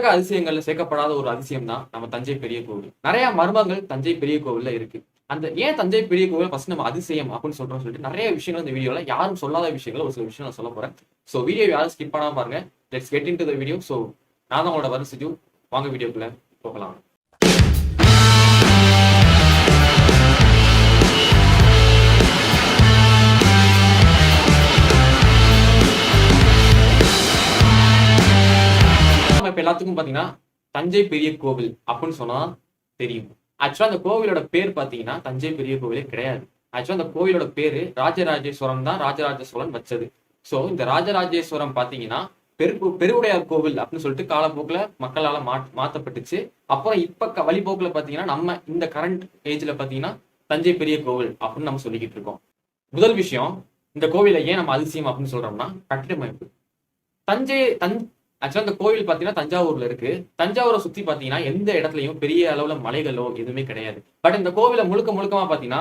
உலக அதிசயங்கள்ல சேர்க்கப்படாத ஒரு அதிசயம் தான் நம்ம தஞ்சை பெரிய கோவில். நிறைய மர்மங்கள் தஞ்சை பெரிய கோவில்ல இருக்கு. அந்த ஏன் தஞ்சை பெரிய கோவில் ஃபர்ஸ்ட் நம்ம அதிசயம் அப்படின்னு சொல்றோம்னு சொல்லிட்டு நிறைய விஷயங்கள் இந்த வீடியோல யாரும் சொல்லாத விஷயங்கள் ஒரு சில விஷயம் நான் சொல்ல போறேன். ஸோ வீடியோ யாரும் ஸ்கிப் பண்ணாம பாருங்க. Let's get into the video. So நான் தான் உங்களோட வருஷிஜு. வாங்க வீடியோக்குள்ள போகலாம். இப்ப எல்லாத்துக்கும் பாத்தீங்கன்னா தஞ்சை பெரிய கோவில் அப்படின்னு சொன்னா தெரியும். ஆக்சுவலா அந்த கோவிலோட பேர் பாத்தீங்கன்னா தஞ்சை பெரிய கோவிலே கிடையாது. ஆக்சுவலா அந்த கோவிலோட பேரு ராஜராஜேஸ்வரம் தான் ராஜராஜ சோழன் வச்சது. சோ இந்த ராஜராஜேஸ்வரம் பாத்தீங்கன்னா பெருவுடையார் கோவில் அப்படின்னு சொல்லிட்டு காலப்போக்குல மக்களால மாத்தப்பட்டுச்சு. அப்புறம் இப்ப வழிபோக்குல பாத்தீங்கன்னா நம்ம இந்த கரண்ட் ஏஜ்ல பாத்தீங்கன்னா தஞ்சை பெரிய கோவில் அப்படின்னு நம்ம சொல்லிக்கிட்டு இருக்கோம். முதல் விஷயம், இந்த கோவிலை ஏன் நம்ம அதிசயம் அப்படின்னு சொல்றோம்னா கட்டிடமைப்பு. ஆக்சுவலா இந்த கோவில் பாத்தீங்கன்னா தஞ்சாவூர்ல இருக்கு. தஞ்சாவூரை சுத்தி பாத்தீங்கன்னா எந்த இடத்துலயும் பெரிய அளவுல மலைகளோ எதுவுமே கிடையாது. பட் இந்த கோவில முழுக்கமா பாத்தீங்கன்னா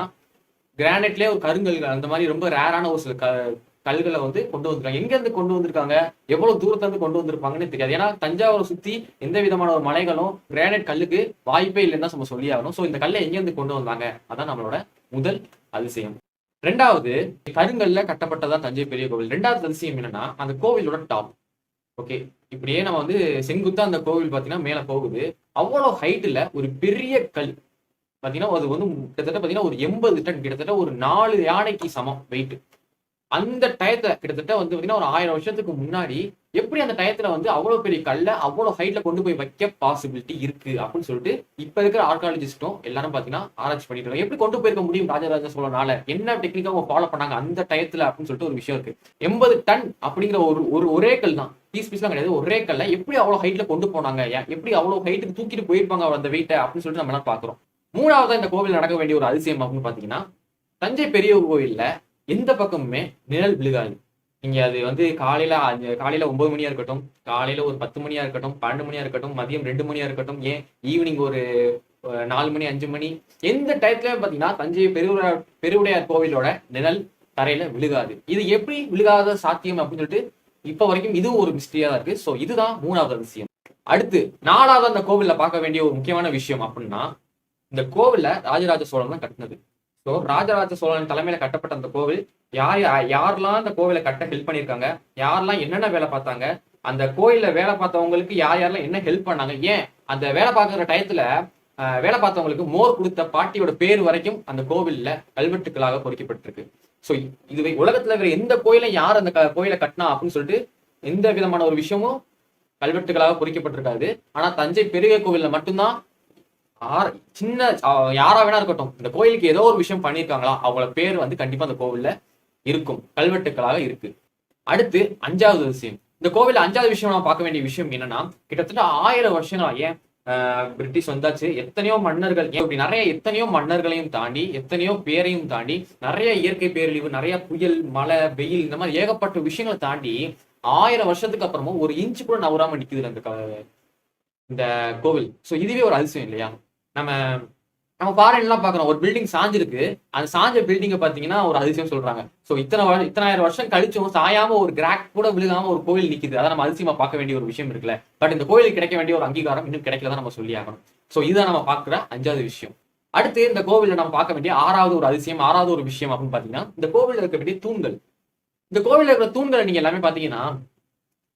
கிரானைட்லயே ஒரு கருங்கல் அந்த மாதிரி ரொம்ப ரேரான ஒரு சில கல்களை வந்து கொண்டு வந்திருக்காங்க. எங்க இருந்து கொண்டு வந்திருக்காங்க, எவ்வளவு தூரத்துல இருந்து கொண்டு வந்திருப்பாங்கன்னு தெரியாது. ஏன்னா தஞ்சாவூரை சுத்தி எந்த விதமான ஒரு மலைகளும் கிரானைட் கல்லுக்கு வாய்ப்பே இல்லைன்னு தான் நம்ம சொல்லி ஆகணும். சோ இந்த கல்லை எங்க இருந்து கொண்டு வந்தாங்க, அதான் நம்மளோட முதல் அதிசயம். ரெண்டாவது, கருங்கல்ல கட்டப்பட்டதான் தஞ்சை பெரிய கோவில். ரெண்டாவது அதிசயம் என்னன்னா அந்த கோவிலோட டாப். ஓகே, இப்படியே நம்ம வந்து செங்குத்தா அந்த கோவில் பாத்தீங்கன்னா மேல போகுது. அவ்வளவு ஹைட்ல ஒரு பெரிய கல் பாத்தீங்கன்னா அது வந்து கிட்டத்தட்ட பாத்தீங்கன்னா ஒரு 80 டன், கிட்டத்தட்ட ஒரு 4 யானைக்கு சமம் வெயிட். அந்த டயத்துல கிட்டத்தட்ட வந்து பாத்தீங்கன்னா ஒரு 1000 வருஷத்துக்கு முன்னாடி எப்படி அந்த டயத்துல வந்து அவ்வளவு பெரிய கல்ல அவ்வளவு ஹைட்ல கொண்டு போய் வைக்க பாசிபிலிட்டி இருக்கு அப்படின்னு சொல்லிட்டு இப்ப இருக்கிற ஆர்காலஜிஸ்டும் எல்லாரும் பாத்தீங்கன்னா ஆராய்ச்சி பண்ணிட்டு இருக்காங்க. எப்படி கொண்டு போயிருக்க முடியும் ராஜராஜ சோழனால, என்ன டெக்னிக்கா அவங்க ஃபாலோ பண்ணாங்க அந்த டயத்துல அப்படின்னு சொல்லிட்டு ஒரு விஷயம் இருக்கு. 80 டன் அப்படிங்கிற ஒரே கல் தான், பீஸ்லாம் கிடையாது, ஒரே கல்ல எப்படி அவ்வளவு ஹைட்ல கொண்டு போனாங்க, எப்படி அவ்வளவு ஹைட்டுக்கு தூக்கிட்டு போயிருப்பாங்க அந்த வெயிட்டை அப்படின்னு சொல்லிட்டு நம்ம எல்லாம் பாக்குறோம். மூணாவதா இந்த கோவில் நடக்க வேண்டிய ஒரு அதிசயம் அப்படின்னு பாத்தீங்கன்னா தஞ்சை பெரிய கோவில்ல எந்த பக்கமுமே நிழல் விழுகாது. நீங்க அது வந்து காலையில 9 மணியா இருக்கட்டும், காலையில ஒரு 10 மணியா இருக்கட்டும், 12 மணியா இருக்கட்டும், மதியம் 2 மணியா இருக்கட்டும், ஏன் ஈவினிங் ஒரு 4 மணி 5 மணி, எந்த டயத்துல பாத்தீங்கன்னா தஞ்சை பெருவுடையார் கோவிலோட நிழல் தரையில விழுகாது. இது எப்படி விழுகாத சாத்தியம் அப்படின்னு சொல்லிட்டு இப்ப வரைக்கும் இது ஒரு மிஸ்டரியா தான் இருக்கு. சோ இதுதான் மூணாவது அதிசயம். அடுத்து நாலாவது அந்த கோவில்ல பார்க்க வேண்டிய ஒரு முக்கியமான விஷயம் அப்படின்னா இந்த கோவில்ல ராஜராஜ சோழன் தான் கட்டினது. ஸோ ராஜராஜ சோழன் தலைமையில கட்டப்பட்ட அந்த கோவில் யாரெல்லாம் அந்த கோவிலை கட்ட ஹெல்ப் பண்ணியிருக்காங்க, யாரெல்லாம் என்னென்ன வேலை பார்த்தாங்க, அந்த கோயில வேலை பார்த்தவங்களுக்கு யாரெல்லாம் என்ன ஹெல்ப் பண்ணாங்க, ஏன் அந்த வேலை பார்க்குற டயத்துல வேலை பார்த்தவங்களுக்கு மோர் கொடுத்த பாட்டியோட பேர் வரைக்கும் அந்த கோவில்ல கல்வெட்டுக்களாக பொறிக்கப்பட்டிருக்கு. ஸோ இதுவே உலகத்துல வேற எந்த கோயிலும் யார் அந்த கோயிலை கட்டினா அப்படின்னு சொல்லிட்டு எந்த விதமான ஒரு விஷயமும் கல்வெட்டுகளாக பொறிக்கப்பட்டிருக்காது. ஆனா தஞ்சை பெரிய கோவில்ல மட்டும்தான் சின்ன யாரா வேணா இருக்கட்டும், இந்த கோயிலுக்கு ஏதோ ஒரு விஷயம் பண்ணியிருக்காங்களா அவங்களோட பேர் வந்து கண்டிப்பா அந்த கோவில்ல இருக்கும், கல்வெட்டுக்களாக இருக்கு. அடுத்து அஞ்சாவது விஷயம், இந்த கோவில்ல அஞ்சாவது விஷயம் நான் பார்க்க வேண்டிய விஷயம் என்னன்னா கிட்டத்தட்ட 1000 வருஷங்களா, ஏன் பிரிட்டிஷ் வந்தாச்சு, எத்தனையோ மன்னர்கள், இப்படி எத்தனையோ மன்னர்களையும் தாண்டி எத்தனையோ பேரையும் தாண்டி நிறைய இயற்கை பேரழிவு, நிறைய புயல், மழை, வெயில், இந்த மாதிரி ஏகப்பட்ட விஷயங்களை தாண்டி 1000 வருஷத்துக்கு அப்புறமும் ஒரு இன்ச்சு கூட நவராம நிக்குது இந்த கோவில். சோ இதுவே ஒரு அதிசயம் இல்லையா? நம்ம ஃபாரின்லாம் பாக்குறோம், ஒரு பில்டிங் சாஞ்சிருக்கு, அந்த சாஞ்ச பில்டிங்கை பாத்தீங்கன்னா ஒரு அதிசயம் சொல்றாங்க. சோ இத்தனாயிரம் வருஷம் கழிச்சும் சாயாம ஒரு கிராக் கூட விழுகாம ஒரு கோவில் நிக்குது, அதை நம்ம அதிசயமா பார்க்க வேண்டிய ஒரு விஷயம் இருக்குல்ல. பட் இந்த கோவிலுக்கு கிடைக்க வேண்டிய ஒரு அங்கீகாரம் இன்னும் கிடைக்கலதான் நம்ம சொல்லி ஆகணும். சோ இதுதான் நம்ம பாக்குற அஞ்சாவது விஷயம். அடுத்து இந்த கோவில நம்ம பார்க்க வேண்டிய ஆறாவது ஒரு அதிசயம், ஆறாவது ஒரு விஷயம் அப்படின்னு பாத்தீங்கன்னா இந்த கோவில இருக்க வேண்டிய தூண்கள். இந்த கோவில இருக்கிற தூண்களை நீங்க எல்லாமே பாத்தீங்கன்னா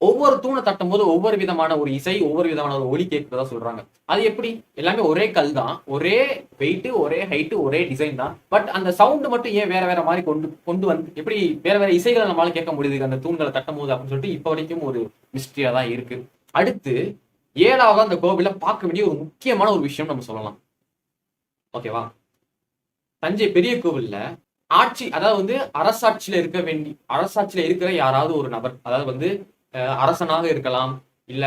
ஒவ்வொரு தூணை தட்டும் போது ஒவ்வொரு விதமான ஒரு இசை, ஒவ்வொரு விதமான ஒரு ஒலி கேட்கிறதா சொல்றாங்க. அது எப்படி? எல்லாமே ஒரே கல் தான், ஒரே வெயிட், ஒரே ஹைட், ஒரே டிசைன் தான். பட் அந்த சவுண்ட் மட்டும் ஏன் வேற வேற மாதிரி கொண்டு வந்து எப்படி வேற வேற இசைகளை நம்மளால கேட்க முடியுது அந்த தூண்களை தட்டும் போது அப்படின்னு சொல்லிட்டு இப்ப வரைக்கும் ஒரு மிஸ்டரியா தான் இருக்கு. அடுத்து ஏழாவது அந்த கோவில பார்க்க வேண்டிய ஒரு முக்கியமான ஒரு விஷயம் நம்ம சொல்லலாம். ஓகேவா? தஞ்சை பெரிய கோவில்ல ஆட்சி, அதாவது வந்து அரசாட்சியில இருக்கிற யாராவது ஒரு நபர், அதாவது வந்து அரசனாக இருக்கலாம், இல்ல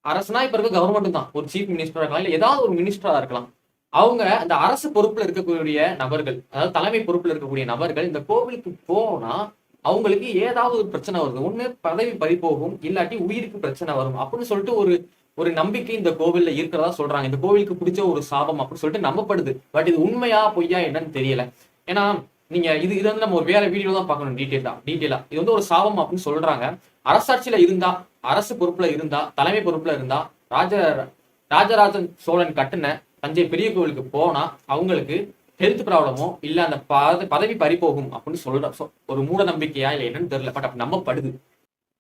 அரசனா இப்ப இருக்க கவர்மெண்ட் தான், ஒரு சீஃப் மினிஸ்டரா இருக்கலாம், இல்ல ஏதாவது ஒரு மினிஸ்டரா இருக்கலாம். அவங்க அந்த அரசு பொறுப்புல இருக்கக்கூடிய நபர்கள், அதாவது தலைமை பொறுப்புல இருக்கக்கூடிய நபர்கள் இந்த கோவிலுக்கு போனா அவங்களுக்கு ஏதாவது ஒரு பிரச்சனை வருது, ஒண்ணு பதவி பறிபோகும், இல்லாட்டி உயிருக்கு பிரச்சனை வரும் அப்படின்னு சொல்லிட்டு ஒரு நம்பிக்கை இந்த கோவில்ல இருக்கிறதா சொல்றாங்க. இந்த கோவிலுக்கு பிடிச்ச ஒரு சாபம் அப்படின்னு சொல்லிட்டு நம்பப்படுது. பட் இது உண்மையா பொய்யா என்னன்னு தெரியல. ஏன்னா நீங்க இது வந்து நம்ம ஒரு வேற வீடியோ தான் பார்க்கணும் டீட்டெயிலா. இது வந்து ஒரு சாபம் அப்படின்னு சொல்றாங்க. அரசாட்சியில இருந்தா, அரசு பொறுப்புல இருந்தா, தலைமை பொறுப்புல இருந்தா, ராஜராஜன் சோழன் கட்டுன தஞ்சை பெரிய கோவிலுக்கு போனா அவங்களுக்கு ஹெல்த் ப்ராப்ளமோ இல்ல அந்த பதவி பறிபோகும் அப்படின்னு சொல்ற ஒரு மூட நம்பிக்கையா இல்ல என்னன்னு தெரியல. பட் அப்படி நம்பப்படுது.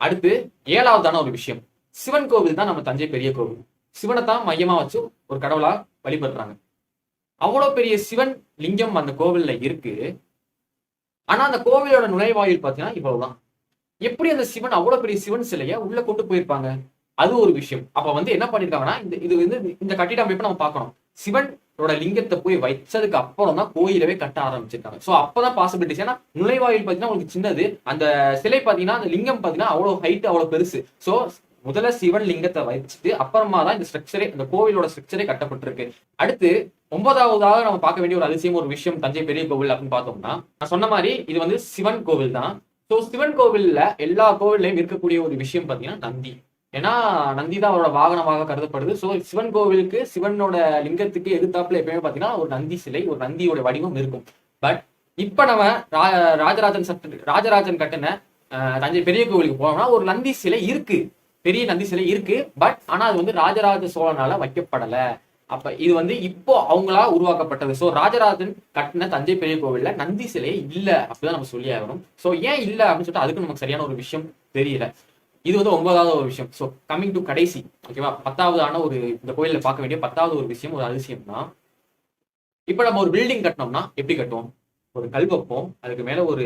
அடுத்து 7வதான ஒரு விஷயம், சிவன் கோவில் தான் நம்ம தஞ்சை பெரிய கோவில். சிவனை தான் மையமா வச்சு ஒரு கடவுளா வழிபடுறாங்க. அவ்வளவு பெரிய சிவன் லிங்கம் அந்த கோவில்ல இருக்கு. ஆனா அந்த கோவிலோட நுழைவாயில் பாத்தீங்கன்னா இவ்வளவுதான். எப்படி அந்த சிவன் அவ்வளவு பெரிய சிவன் சிலைய உள்ள கொண்டு போயிருப்பாங்க? அது ஒரு விஷயம். அப்ப வந்து என்ன பண்ணிருக்காங்கன்னா, இது வந்து இந்த கட்டிட அமைப்பை நம்ம பார்க்கணும். சிவனோட லிங்கத்தை போய் வச்சதுக்கு அப்புறம் தான் கோயிலவே கட்ட ஆரம்பிச்சிருக்காங்க. சோ அப்பதான் பாசிபிலிட்டிஸ். ஏன்னா நுழைவாயில் பாத்தீங்கன்னா உங்களுக்கு சின்னது, அந்த சிலை பாத்தீங்கன்னா அந்த லிங்கம் பாத்தீங்கன்னா அவ்வளவு ஹைட் அவ்வளவு பெருசு. சோ முதல்ல சிவன் லிங்கத்தை வச்சுட்டு அப்புறமா தான் இந்த ஸ்ட்ரக்சரே, இந்த கோவிலோட ஸ்ட்ரக்சரே கட்டப்பட்டிருக்கு. அடுத்து 9வதாக நம்ம பார்க்க வேண்டிய ஒரு அதிசயம் ஒரு விஷயம் தஞ்சை பெரிய கோவில் அப்படின்னு பார்த்தோம்னா, நான் சொன்ன மாதிரி இது வந்து சிவன் கோவில் தான். ஸோ சிவன் கோவில்ல எல்லா கோவில்லையும் இருக்கக்கூடிய ஒரு விஷயம் பார்த்தீங்கன்னா நந்தி. ஏன்னா நந்தி தான் அவரோட வாகனமாக கருதப்படுது. ஸோ சிவன் கோவிலுக்கு சிவனோட லிங்கத்துக்கு எதிர்த்தாப்புல எப்பயுமே பார்த்தீங்கன்னா ஒரு நந்தி சிலை, ஒரு நந்தியோட வடிவம் இருக்கும். பட் இப்ப நம்ம ராஜராஜன் கட்டின தஞ்சை பெரிய கோவிலுக்கு போனோம்னா ஒரு நந்தி சிலை இருக்கு, பெரிய நந்தி சிலை இருக்கு. பட் ஆனா அது வந்து ராஜராஜ சோழனால வைக்கப்படல. அப்ப இது வந்து இப்போ அவங்களா உருவாக்கப்பட்டது. சோ ராஜராஜன் கட்டின தஞ்சை பெரிய கோவில்ல நந்தி சிலையே இல்ல அப்படிதான் நம்ம சொல்லி ஆகணும். சோ ஏன் இல்ல அப்படின்னு சொல்லிட்டு அதுக்கு நமக்கு சரியான ஒரு விஷயம் தெரியல. இது வந்து 9வது ஒரு விஷயம். சோ கம்மிங் டு கடைசி, ஓகேவா, 10வதான ஒரு இந்த கோயில்ல பார்க்க வேண்டிய 10வது ஒரு விஷயம், ஒரு அதிசயம் தான். இப்ப நம்ம ஒரு பில்டிங் கட்டினோம்னா எப்படி கட்டுவோம்? ஒரு கல் வைப்போம், அதுக்கு மேல ஒரு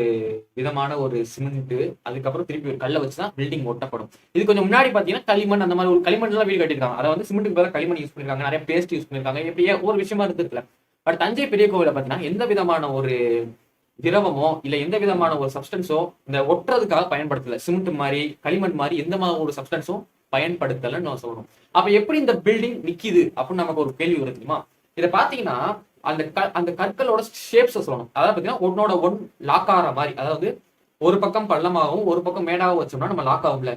விதமான ஒரு சிமெண்ட், அதுக்கப்புறம் திருப்பி ஒரு கல்லை வச்சுதான் பில்டிங் ஒட்டப்படும். இது கொஞ்சம் முன்னாடி பாத்தீங்கன்னா களிமண், அந்த மாதிரி ஒரு களிமண் எல்லாம் வீடு கட்டிருக்காங்க. அதை வந்து சிமெண்ட்டுக்கு பதிலாக களிமண் யூஸ் பண்ணிருக்காங்க, நிறைய பேஸ்ட் யூஸ் பண்ணிருக்காங்க. எப்படியே ஒரு விஷயமா இருந்திருக்கல. பட் தஞ்சை பெரிய கோவில பாத்தீங்கன்னா எந்த விதமான ஒரு திரவமோ இல்ல எந்த விதமான ஒரு சப்ஸ்டன்ஸோ இந்த ஒட்டுறதுக்காக பயன்படுத்தல. சிமெண்ட் மாதிரி களிமண் மாதிரி எந்த மாதிரி ஒரு சப்ஸ்டன்ஸும் பயன்படுத்தலன்னு நம்ம சொல்லணும். அப்ப எப்படி இந்த பில்டிங் நிக்குது அப்படின்னு நமக்கு ஒரு கேள்வி வருது தெரியுமா? இதை பாத்தீங்கன்னா அந்த கற்களோட ஷேப்ஸ் சொல்லணும். அதாவது பாத்தீங்கன்னா ஒன்னோட ஒன் லாக் ஆகிற மாதிரி, அதாவது ஒரு பக்கம் பள்ளமாகவும் ஒரு பக்கம் மேடாகவும் வச்சோம்னா நம்ம லாக் ஆகும்ல,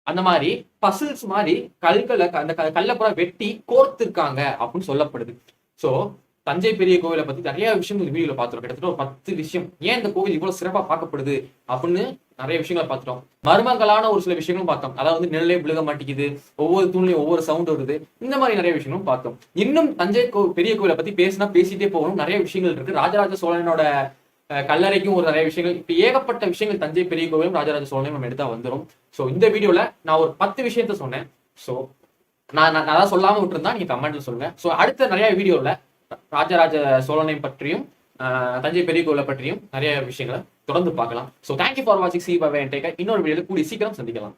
அந்த மாதிரி பசில்ஸ் மாதிரி கல்களை அந்த கல்லை பூரா வெட்டி கோர்த்திருக்காங்க அப்படின்னு சொல்லப்படுது. சோ தஞ்சை பெரிய கோவிலை பத்தி நிறைய விஷயங்கள் இந்த வீடியோல பாத்துறோம். கிட்டத்தட்ட ஒரு 10 விஷயம் ஏன் இந்த கோவில் இவ்வளவு சிறப்பா பார்க்கப்படுது அப்படின்னு நிறைய விஷயங்களை பார்த்துட்டோம். மர்மங்களான ஒரு சில விஷயங்களும் பார்த்தோம். அதாவது நிழலே விழுக மாட்டேங்குது, ஒவ்வொரு தூண்லையும் ஒவ்வொரு சவுண்ட் வருது, இந்த மாதிரி நிறைய விஷயங்களும் பார்த்தோம். இன்னும் தஞ்சை பெரிய கோவிலை பத்தி பேசிட்டே போகணும். நிறைய விஷயங்கள் இருக்கு. ராஜராஜ சோழனோட கல்லறைக்கும் ஒரு நிறைய விஷயங்கள், இப்ப ஏகப்பட்ட விஷயங்கள் தஞ்சை பெரிய கோவிலும் ராஜராஜ சோழனையும் நம்ம எடுத்தா வந்துடும். சோ இந்த வீடியோல நான் ஒரு 10 விஷயத்த சொன்னேன். சோ நான் அதான் சொல்லாம விட்டுருந்தா நீங்க கமெண்ட்ல சொல்லுங்க. சோ அடுத்த நிறைய வீடியோல ராஜராஜ சோழனை பற்றியும் தஞ்சை பெரிய கோவிலை பற்றியும் நிறைய விஷயங்களை தொடர்ந்து பார்க்கலாம். சோ தேங்க்யூ ஃபார் வாட்சிங். See bye and take care. இன்னொரு வீடியோல கூடிய சீக்கிரம் சந்திக்கலாம்.